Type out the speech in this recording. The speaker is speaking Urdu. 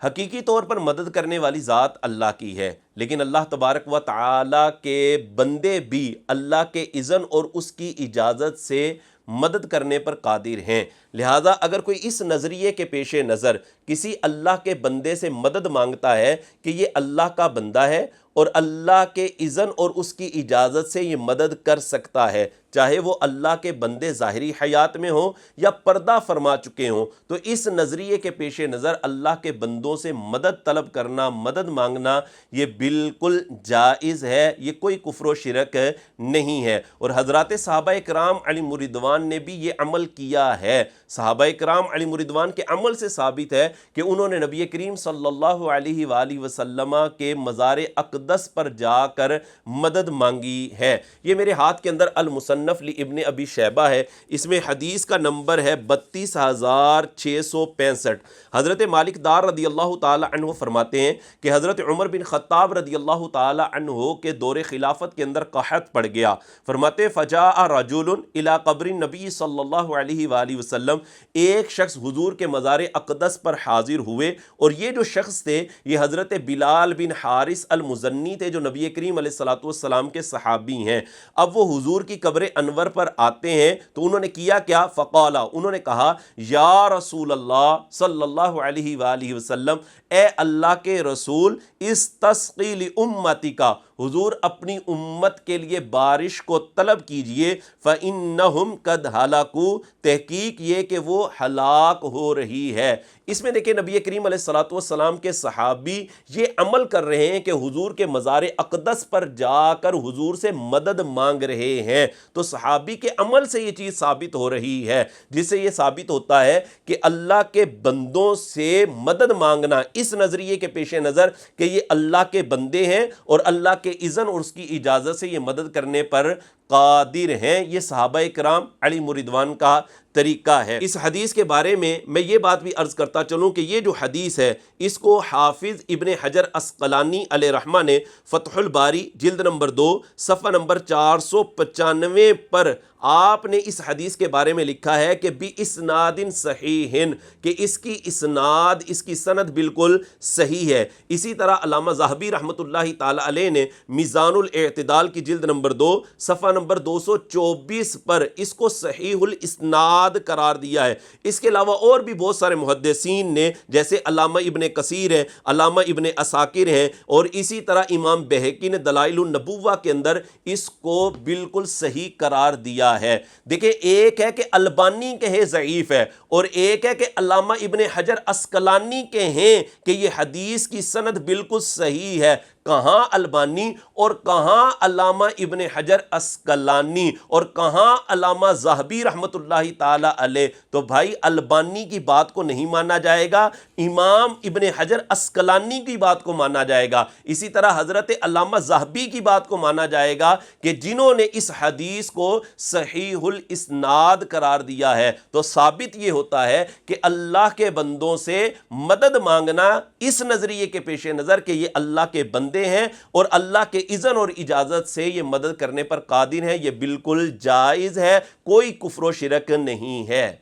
حقیقی طور پر مدد کرنے والی ذات اللہ کی ہے، لیکن اللہ تبارک و تعالی کے بندے بھی اللہ کے اذن اور اس کی اجازت سے مدد کرنے پر قادر ہیں۔ لہٰذا اگر کوئی اس نظریے کے پیش نظر کسی اللہ کے بندے سے مدد مانگتا ہے کہ یہ اللہ کا بندہ ہے اور اللہ کے اذن اور اس کی اجازت سے یہ مدد کر سکتا ہے، چاہے وہ اللہ کے بندے ظاہری حیات میں ہوں یا پردہ فرما چکے ہوں، تو اس نظریے کے پیش نظر اللہ کے بندوں سے مدد طلب کرنا، مدد مانگنا یہ بالکل جائز ہے، یہ کوئی کفر و شرک نہیں ہے۔ اور حضرات صحابہ کرام علیہم رضوان نے بھی یہ عمل کیا ہے۔ صحابہ کرام علیہم رضوان کے عمل سے ثابت ہے کہ انہوں نے نبی کریم صلی اللہ علیہ وآلہ وسلم کے مزار اقدس پر جا کر مدد مانگی ہے۔ یہ میرے ہاتھ کے اندر المصنف لابن ابی شیبہ ہے، اس میں حدیث کا نمبر ہے 32665۔ حضرت مالک دار رضی اللہ تعالی عنہ فرماتے ہیں کہ حضرت عمر بن خطاب رضی اللہ تعالی عنہ کے دور خلافت کے اندر قحط پڑ گیا۔ فرماتے فجاء رجل الی قبر النبی صلی اللہ علیہ وآلہ وسلم، ایک شخص حضور کے مزار اقدس پر حاضر ہوئے، اور یہ جو شخص تھے یہ حضرت بلال بن حارث المزنی تھے جو نبی کریم علیہ الصلوۃ والسلام کے صحابی ہیں۔ اب وہ حضور کی قبر انور پر آتے ہیں تو انہوں نے کیا کیا؟ فقالا، انہوں نے کہا یا رسول اللہ صلی اللہ علیہ وآلہ وسلم، اے اللہ کے رسول، استسقی لامتک، حضور اپنی امت کے لیے بارش کو طلب کیجئے، فإنہم قد ہلکوا، تحقیق یہ کہ وہ ہلاک ہو رہی ہے۔ اس میں دیکھیں نبی کریم علیہ الصلوۃ والسلام کے صحابی یہ عمل کر رہے ہیں کہ حضور کے مزار اقدس پر جا کر حضور سے مدد مانگ رہے ہیں، تو صحابی کے عمل سے یہ چیز ثابت ہو رہی ہے، جس سے یہ ثابت ہوتا ہے کہ اللہ کے بندوں سے مدد مانگنا اس نظریے کے پیش نظر کہ یہ اللہ کے بندے ہیں اور اللہ کے اذن اور اس کی اجازت سے یہ مدد کرنے پر قادر ہیں، یہ صحابہ کرام علیہم رضوان کا طریقہ ہے۔ اس حدیث کے بارے میں یہ بات بھی عرض کرتا چلوں کہ یہ جو حدیث ہے اس کو حافظ ابن حجر عسقلانی علیہ رحمہ نے فتح الباری جلد نمبر 2 صفحہ نمبر 495 پر آپ نے اس حدیث کے بارے میں لکھا ہے کہ بِإِسْنَادٍ صحیح، کہ اس کی اسناد، اس کی سند بالکل صحیح ہے۔ اسی طرح علامہ ذہبی رحمۃ اللہ تعالی علیہ نے میزان الاعتدال کی جلد نمبر 2 صفحہ نمبر 224 پر اس کو صحیح الاسناد قرار دیا ہے۔ اس کے علاوہ اور بھی بہت سارے محدثین نے، جیسے علامہ ابن کثیر ہے، علامہ ابن عساکر ہے، اور اسی طرح امام بہقی نے دلائل النبوہ کے اندر اس کو بالکل صحیح قرار دیا ہے۔ دیکھیں، ایک ہے کہ البانی کہے ضعیف ہے، اور ایک ہے کہ علامہ ابن حجر عسقلانی کہیں کہ یہ حدیث کی سند بالکل صحیح ہے۔ کہاں البانی اور کہاں علامہ ابن حجر عسقلانی اور کہاں علامہ ذہبی رحمۃ اللہ تعالی علیہ؟ تو بھائی البانی کی بات کو نہیں مانا جائے گا، امام ابن حجر عسقلانی کی بات کو مانا جائے گا، اسی طرح حضرت علامہ ذہبی کی بات کو مانا جائے گا کہ جنہوں نے اس حدیث کو صحیح الاسناد قرار دیا ہے۔ تو ثابت یہ ہوتا ہے کہ اللہ کے بندوں سے مدد مانگنا اس نظریے کے پیش نظر کہ یہ اللہ کے بندے ہیں اور اللہ کے اذن اور اجازت سے یہ مدد کرنے پر قادر ہیں، یہ بالکل جائز ہے، کوئی کفر و شرک نہیں ہے۔